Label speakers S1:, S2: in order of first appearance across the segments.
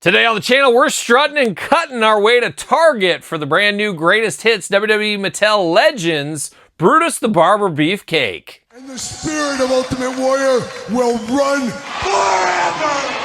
S1: Today on the channel, we're strutting and cutting our way to Target for the brand new Greatest Hits WWE Mattel Legends, Brutus the Barber Beefcake.
S2: And the spirit of Ultimate Warrior will run forever!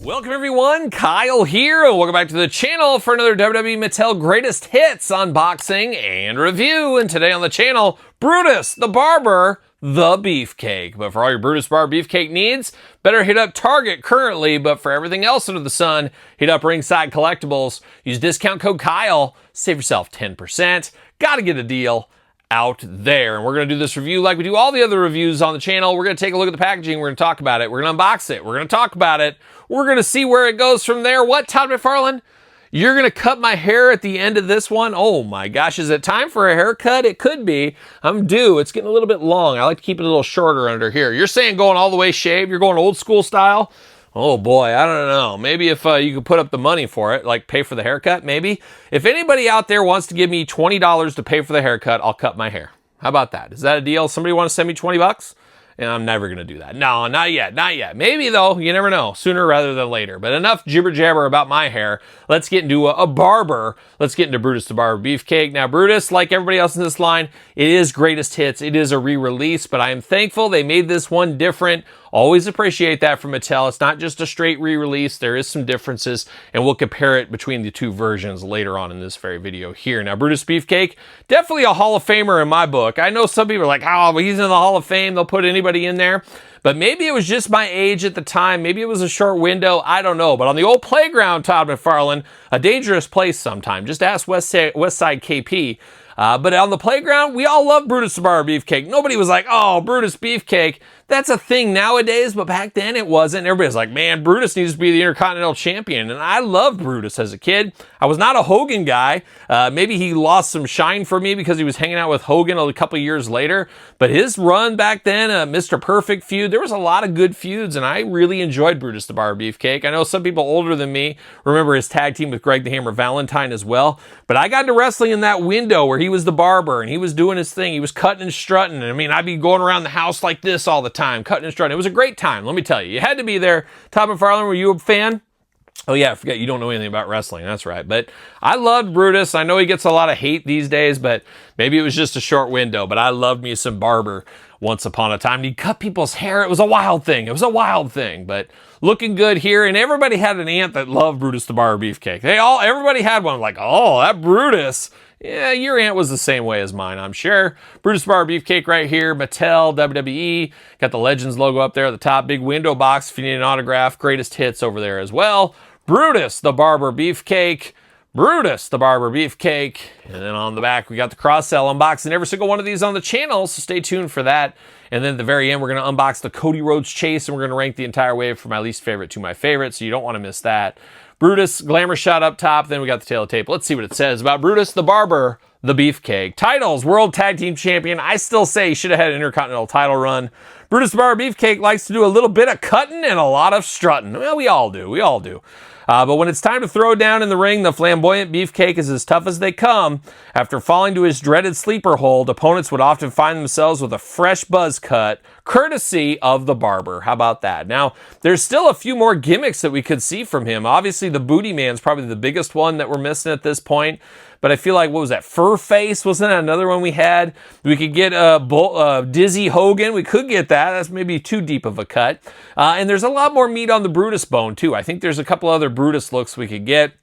S1: Welcome everyone, Kyle here, and welcome back to the channel for another WWE Mattel Greatest Hits unboxing and review. And today on the channel, Brutus the Barber, the Beefcake. But for all your Brutus Barber Beefcake needs, better hit up Target currently, but for everything else under the sun, hit up Ringside Collectibles. Use discount code Kyle, save yourself 10%. Gotta get a deal out there. And we're going to do this review like we do all the other reviews on the channel. We're going to take a look at the packaging. We're going to talk about it. We're going to unbox it. We're going to talk about it. We're going to see where it goes from there. What, Todd McFarlane? You're going to cut my hair at the end of this one? Oh my gosh, is it time for a haircut? It could be. I'm due. It's getting a little bit long. I like to keep it a little shorter under here. You're saying going all the way shaved? You're going old school style? Oh boy, I don't know. Maybe if you could put up the money for it, like pay for the haircut, maybe. If anybody out there wants to give me $20 to pay for the haircut, I'll cut my hair. How about that? Is that a deal? Somebody want to send me 20 bucks? And I'm never going to do that. No, not yet. Not yet. Maybe though. You never know. Sooner rather than later. But enough jibber jabber about my hair. Let's get into a barber. Let's get into Brutus the Barber Beefcake. Now Brutus, like everybody else in this line, it is Greatest Hits. It is a re-release, but I am thankful they made this one different. Always appreciate that from Mattel. It's not just a straight re-release. There is some differences, and we'll compare it between the two versions later on in this very video here. Now, Brutus Beefcake, definitely a Hall of Famer in my book. I know some people are like, oh, but he's in the Hall of Fame. They'll put anybody in there. But maybe it was just my age at the time. Maybe it was a short window. I don't know. But on the old playground, Todd McFarlane, a dangerous place sometime. Just ask Westside KP. But on the playground, we all love Brutus the Barber Beefcake. Nobody was like, oh, Brutus Beefcake. That's a thing nowadays, but back then it wasn't. Everybody's like, man, Brutus needs to be the Intercontinental Champion. And I loved Brutus as a kid. I was not a Hogan guy. Maybe he lost some shine for me because he was hanging out with Hogan a couple years later. But his run back then, Mr. Perfect feud, there was a lot of good feuds, and I really enjoyed Brutus the Barber Beefcake. I know some people older than me remember his tag team with Greg the Hammer Valentine as well. But I got into wrestling in that window where he was the barber and he was doing his thing. He was cutting and strutting. I mean, I'd be going around the house like this all the time, cutting and strutting. It was a great time, let me tell you. You had to be there. Todd McFarlane, were you a fan? Oh yeah, I forget you don't know anything about wrestling. That's right. But I loved Brutus. I know he gets a lot of hate these days, but maybe it was just a short window. But I loved me some Barber once upon a time. And he'd cut people's hair. It was a wild thing. It was a wild thing. But looking good here. And everybody had an aunt that loved Brutus the Barber Beefcake. Everybody had one like, oh, that Brutus. Yeah, your aunt was the same way as mine, I'm sure. Brutus the Barber Beefcake right here. Mattel, WWE. Got the Legends logo up there at the top. Big window box if you need an autograph. Greatest Hits over there as well. Brutus the Barber Beefcake. Brutus the Barber Beefcake. And then on the back, we got the cross-sell unboxing every single one of these on the channel, so stay tuned for that. And then at the very end, we're going to unbox the Cody Rhodes Chase, and we're going to rank the entire wave from my least favorite to my favorite, so you don't want to miss that. Brutus, glamour shot up top, then we got the tail of tape. Let's see what it says about Brutus the Barber, the Beefcake. Titles, World Tag Team Champion. I still say he should have had an Intercontinental title run. Brutus the Barber Beefcake likes to do a little bit of cutting and a lot of strutting. Well, we all do. We all do. But when it's time to throw down in the ring, the flamboyant Beefcake is as tough as they come. After falling to his dreaded sleeper hold, opponents would often find themselves with a fresh buzz cut, courtesy of the barber. How about that? Now, there's still a few more gimmicks that we could see from him. Obviously, the Booty Man's probably the biggest one that we're missing at this point. But I feel like, what was that? Fur Face? Wasn't that another one we had? We could get Dizzy Hogan. We could get that. That's maybe too deep of a cut. And there's a lot more meat on the Brutus bone, too. I think there's a couple other Brutus looks we could get.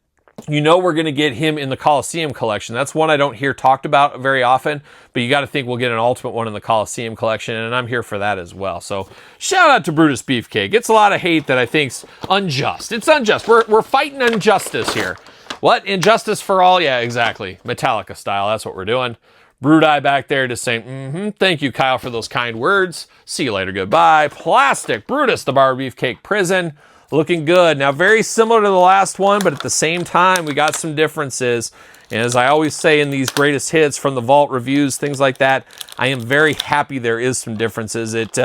S1: You know we're going to get him in the Coliseum collection. That's one I don't hear talked about very often, but you got to think we'll get an Ultimate one in the Coliseum collection, and I'm here for that as well. So shout out to Brutus Beefcake. It's a lot of hate that I think's unjust. It's unjust. We're fighting injustice here. What? Injustice for all? Yeah, exactly. Metallica style. That's what we're doing. Brudi back there just saying, thank you, Kyle, for those kind words. See you later. Goodbye. Plastic. Brutus the Barber Beefcake Prison. looking good. Now, very similar to the last one, but at the same time, we got some differences. And as I always say in these greatest hits from the vault reviews, things like that, I am very happy there is some differences. It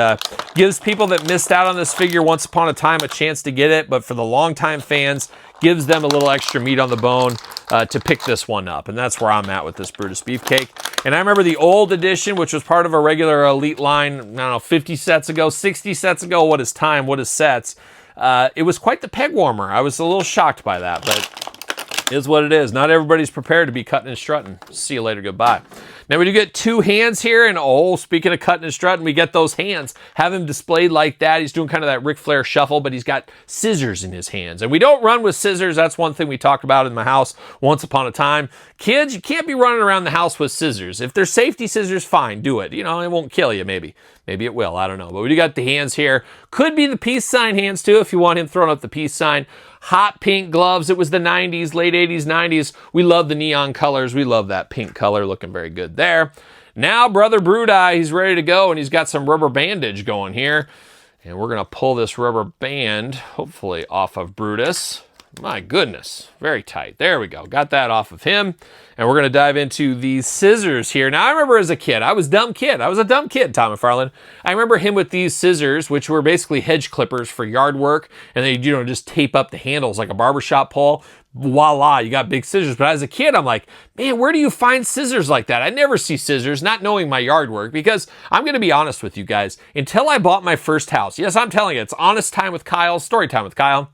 S1: gives people that missed out on this figure once upon a time a chance to get it, but for the longtime fans, gives them a little extra meat on the bone to pick this one up. And that's where I'm at with this Brutus Beefcake. And I remember the old edition, which was part of a regular Elite line, I don't know, 50 sets ago, 60 sets ago, what is time, what is sets. It was quite the peg warmer. I was a little shocked by that, but it is what it is. Not everybody's prepared to be cutting and strutting. See you later, goodbye. Now we do get two hands here, and oh, speaking of cutting and strutting, we get those hands. Have him displayed like that. He's doing kind of that Ric Flair shuffle, but he's got scissors in his hands. And we don't run with scissors. That's one thing we talked about in my house once upon a time. Kids, you can't be running around the house with scissors. If they're safety scissors, fine, do it. You know, it won't kill you, maybe. Maybe it will, I don't know. But we do got the hands here. Could be the peace sign hands too, if you want him throwing up the peace sign. Hot pink gloves. It was the 90s, late 80s, 90s. We love the neon colors. We love that pink color. Looking very good there. Now, Brother Brutus, he's ready to go, and he's got some rubber bandage going here. And we're going to pull this rubber band, hopefully, off of Brutus. My goodness, very tight. There we go. Got that off of him. And we're going to dive into these scissors here. Now, I remember as a kid, I was a dumb kid, Tom McFarlane. I remember him with these scissors, which were basically hedge clippers for yard work. And they, you know, just tape up the handles like a barbershop pole. Voila, you got big scissors. But as a kid, I'm like, man, where do you find scissors like that? I never see scissors, not knowing my yard work, because I'm going to be honest with you guys. Until I bought my first house, yes, I'm telling you, it's honest time with Kyle, story time with Kyle.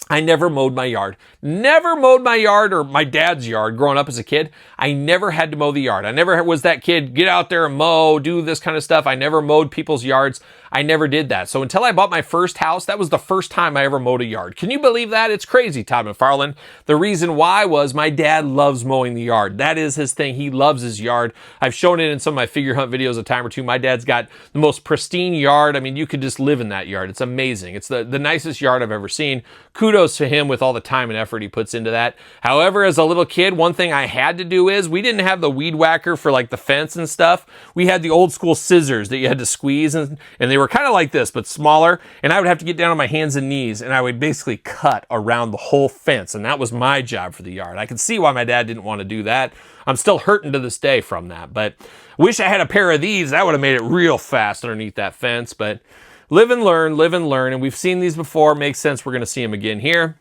S1: I never mowed my yard. Never mowed my yard or my dad's yard growing up as a kid. I never had to mow the yard. I never was that kid, get out there and mow, do this kind of stuff. I never mowed people's yards. I never did that. So until I bought my first house, that was the first time I ever mowed a yard. Can you believe that? It's crazy, Todd McFarlane. The reason why was my dad loves mowing the yard. That is his thing. He loves his yard. I've shown it in some of my figure hunt videos a time or two. My dad's got the most pristine yard. I mean, you could just live in that yard. It's amazing. It's the nicest yard I've ever seen. Kudos to him with all the time and effort he puts into that. However, as a little kid, one thing I had to do is we didn't have the weed whacker for like the fence and stuff. We had the old school scissors that you had to squeeze, and they were kind of like this, but smaller. And I would have to get down on my hands and knees, and I would basically cut around the whole fence. And that was my job for the yard. I could see why my dad didn't want to do that. I'm still hurting to this day from that, but wish I had a pair of these. That would have made it real fast underneath that fence. But live and learn, and we've seen these before. Makes sense we're going to see them again here.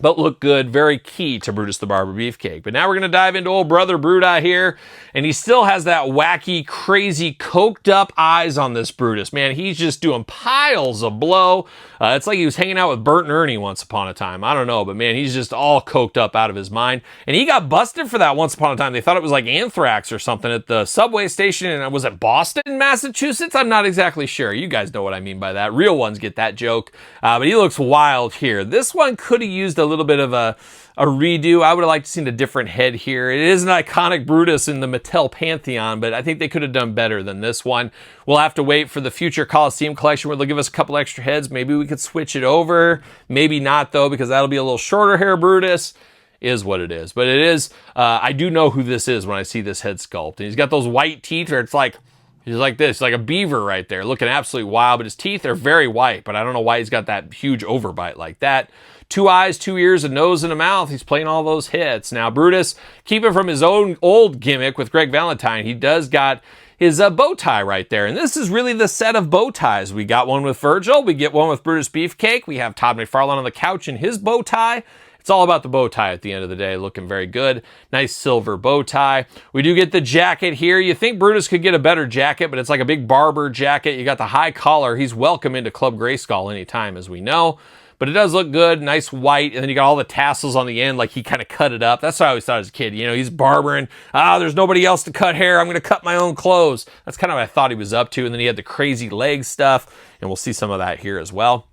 S1: But look good, very key to Brutus the Barber Beefcake. But now we're going to dive into old Brother Brutus here, and he still has that wacky, crazy, coked up eyes on this Brutus. Man, he's just doing piles of blow. It's like he was hanging out with Bert and Ernie once upon a time. I don't know, but man, he's just all coked up out of his mind. And he got busted for that once upon a time. They thought it was like anthrax or something at the subway station, and was it Boston, Massachusetts? I'm not exactly sure. You guys know what I mean by that. Real ones get that joke. But he looks wild here. This one could have used a little bit of a redo. I would have liked to seen a different head here. It is an iconic Brutus in the Mattel Pantheon, but I think they could have done better than this one. We'll have to wait for the future Coliseum collection where they'll give us a couple extra heads. Maybe we could switch it over. Maybe not, though, because that'll be a little shorter hair Brutus. Is what it is. But it is, I do know who this is when I see this head sculpt. And he's got those white teeth where it's like, he's like this, like a beaver right there, looking absolutely wild, but his teeth are very white, but I don't know why he's got that huge overbite like that. 2 eyes, 2 ears, a nose, and a mouth. He's playing all those hits. Now, Brutus, keeping from his own old gimmick with Greg Valentine, he does got his bow tie right there. And this is really the set of bow ties. We got one with Virgil. We get one with Brutus Beefcake. We have Todd McFarlane on the couch in his bow tie. It's all about the bow tie at the end of the day. Looking very good. Nice silver bow tie. We do get the jacket here. You think Brutus could get a better jacket, but it's like a big Barber jacket. You got the high collar. He's welcome into Club Grayskull anytime, as we know. But it does look good, nice white, and then you got all the tassels on the end, like he kind of cut it up. That's what I always thought as a kid. You know, he's barbering. There's nobody else to cut hair. I'm going to cut my own clothes. That's kind of what I thought he was up to. And then he had the crazy leg stuff, and we'll see some of that here as well.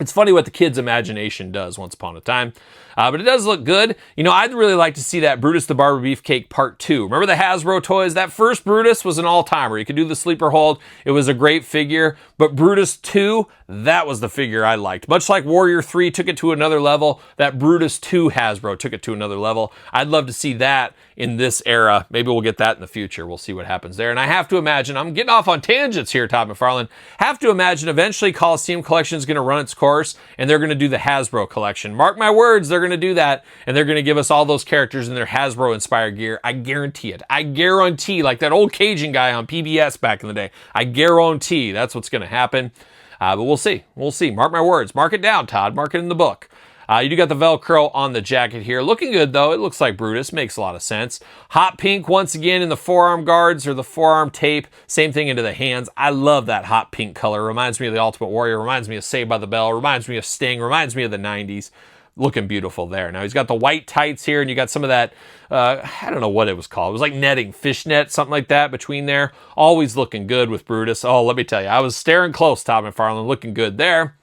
S1: It's funny what the kid's imagination does once upon a time. But it does look good. You know, I'd really like to see that Brutus the Barber Beefcake Part 2. Remember the Hasbro toys? That first Brutus was an all-timer. You could do the sleeper hold. It was a great figure. But Brutus 2, that was the figure I liked. Much like Warrior 3 took it to another level, that Brutus 2 Hasbro took it to another level. I'd love to see that in this era. Maybe we'll get that in the future. We'll see what happens there. And I have to imagine, I'm getting off on tangents here, Todd McFarlane. Have to imagine eventually Coliseum Collection is going to run its course and they're going to do the Hasbro collection. Mark my words, they're going to do that and they're going to give us all those characters in their Hasbro inspired gear. I guarantee it. I guarantee, like that old Cajun guy on PBS back in the day. I guarantee that's what's going to happen. But we'll see. We'll see. Mark my words. Mark it down, Todd. Mark it in the book. You do got the Velcro on the jacket here. Looking good, though. It looks like Brutus. Makes a lot of sense. Hot pink once again in the forearm guards or the forearm tape. Same thing into the hands. I love that hot pink color. Reminds me of the Ultimate Warrior. Reminds me of Saved by the Bell. Reminds me of Sting. Reminds me of the 90s. Looking beautiful there. Now, he's got the white tights here, and you got some of that, I don't know what it was called. It was like netting, fishnet, something like that between there. Always looking good with Brutus. Oh, let me tell you, I was staring close, Todd McFarlane. Looking good there.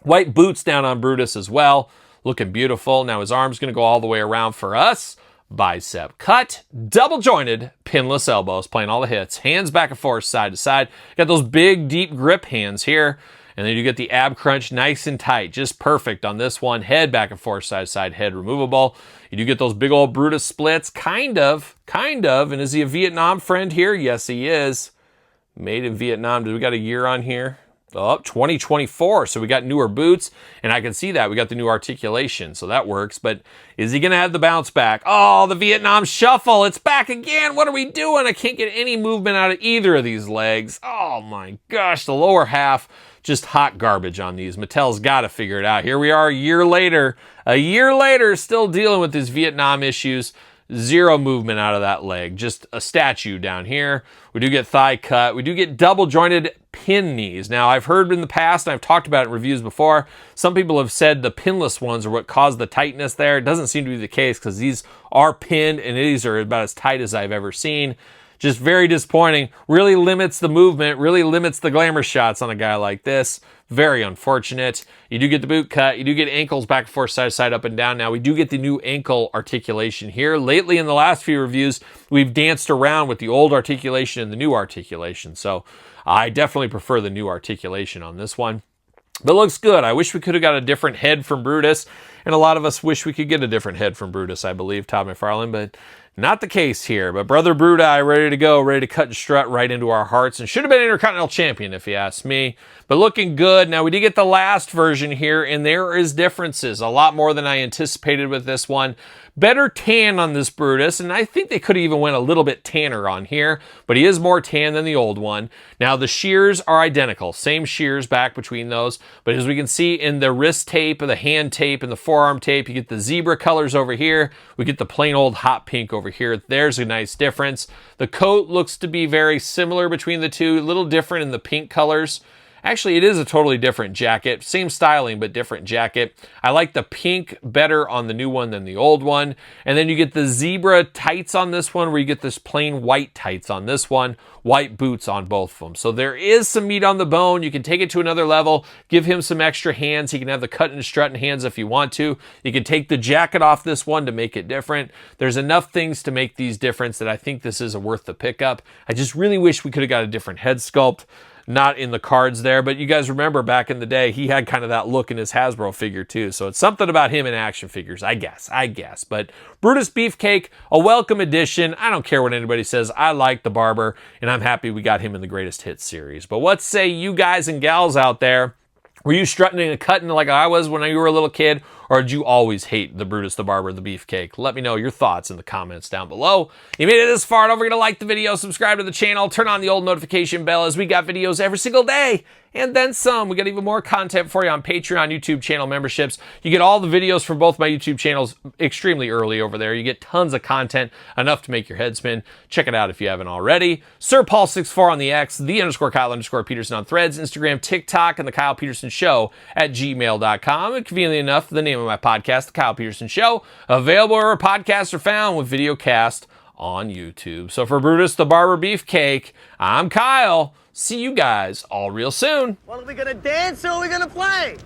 S1: White boots down on Brutus as well. Looking beautiful. Now his arm's going to go all the way around for us. Bicep cut, double jointed, pinless elbows, playing all the hits. Hands back and forth, side to side. Got those big, deep grip hands here. And then you get the ab crunch nice and tight, just perfect on this one. Head back and forth, side to side, head removable. You do get those big old Brutus splits, kind of. And is he a Vietnam friend here? Yes, he is. Made in Vietnam. Do we got a year on here? Oh, 2024, so we got newer boots, and I can see that. We got the new articulation, so that works, but is he going to have the bounce back? Oh, the Vietnam Shuffle, it's back again. What are we doing? I can't get any movement out of either of these legs. Oh my gosh, the lower half, just hot garbage on these. Mattel's got to figure it out. Here we are a year later, still dealing with these Vietnam issues. Zero movement out of that leg, just a statue down here. We do get thigh cut. We do get double jointed pin knees. Now, I've heard in the past, and I've talked about it in reviews before, some people have said the pinless ones are what caused the tightness there. It doesn't seem to be the case because these are pinned and these are about as tight as I've ever seen. Just very disappointing. Really limits the movement, really limits the glamour shots on a guy like this. Very unfortunate. You do get the boot cut. You do get ankles back and forth, side to side, up and down. Now, we do get the new ankle articulation here. Lately, in the last few reviews, we've danced around with the old articulation and the new articulation. So I definitely prefer the new articulation on this one. But it looks good. I wish we could have got a different head from Brutus. And a lot of us wish we could get a different head from Brutus, I believe, Todd McFarlane. But not the case here. But Brother Bruti, ready to go, ready to cut and strut right into our hearts. And should have been Intercontinental Champion, if you ask me. But looking good. Now, we did get the last version here, and there is differences. A lot more than I anticipated with this one. Better tan on this Brutus, and I think they could have even went a little bit tanner on here, but he is more tan than the old one. Now, the shears are identical. Same shears back between those, but as we can see in the wrist tape, the hand tape, and the forearm tape, you get the zebra colors over here. We get the plain old hot pink over here. There's a nice difference. The coat looks to be very similar between the two, a little different in the pink colors. Actually, it is a totally different jacket. Same styling, but different jacket. I like the pink better on the new one than the old one. And then you get the zebra tights on this one, where you get this plain white tights on this one. White boots on both of them. So there is some meat on the bone. You can take it to another level. Give him some extra hands. He can have the cut and strut hands if you want to. You can take the jacket off this one to make it different. There's enough things to make these different that I think this is worth the pickup. I just really wish we could have got a different head sculpt. Not in the cards there, but you guys remember back in the day, he had kind of that look in his Hasbro figure too. So it's something about him in action figures, I guess. But Brutus Beefcake, a welcome addition. I don't care what anybody says. I like the Barber, and I'm happy we got him in the Greatest Hits series. But what say you guys and gals out there? Were you strutting and cutting like I was when you were a little kid? Or did you always hate the Brutus the Barber, the Beefcake? Let me know your thoughts in the comments down below. You made it this far, don't forget to like the video, subscribe to the channel, turn on the old notification bell, as we got videos every single day. And then some. We got even more content for you on Patreon, YouTube channel memberships. You get all the videos from both my YouTube channels extremely early over there. You get tons of content, enough to make your head spin. Check it out if you haven't already. Sir Paul64 on the X, _Kyle_Peterson on Threads, Instagram, TikTok, and TheKylePetersonShow at gmail.com. And conveniently enough, the name of my podcast, The Kyle Peterson Show, available wherever podcasts are found with video cast on YouTube. So for Brutus the Barber Beefcake, I'm Kyle. See you guys all real soon.
S3: Well, are we gonna dance or are we gonna play?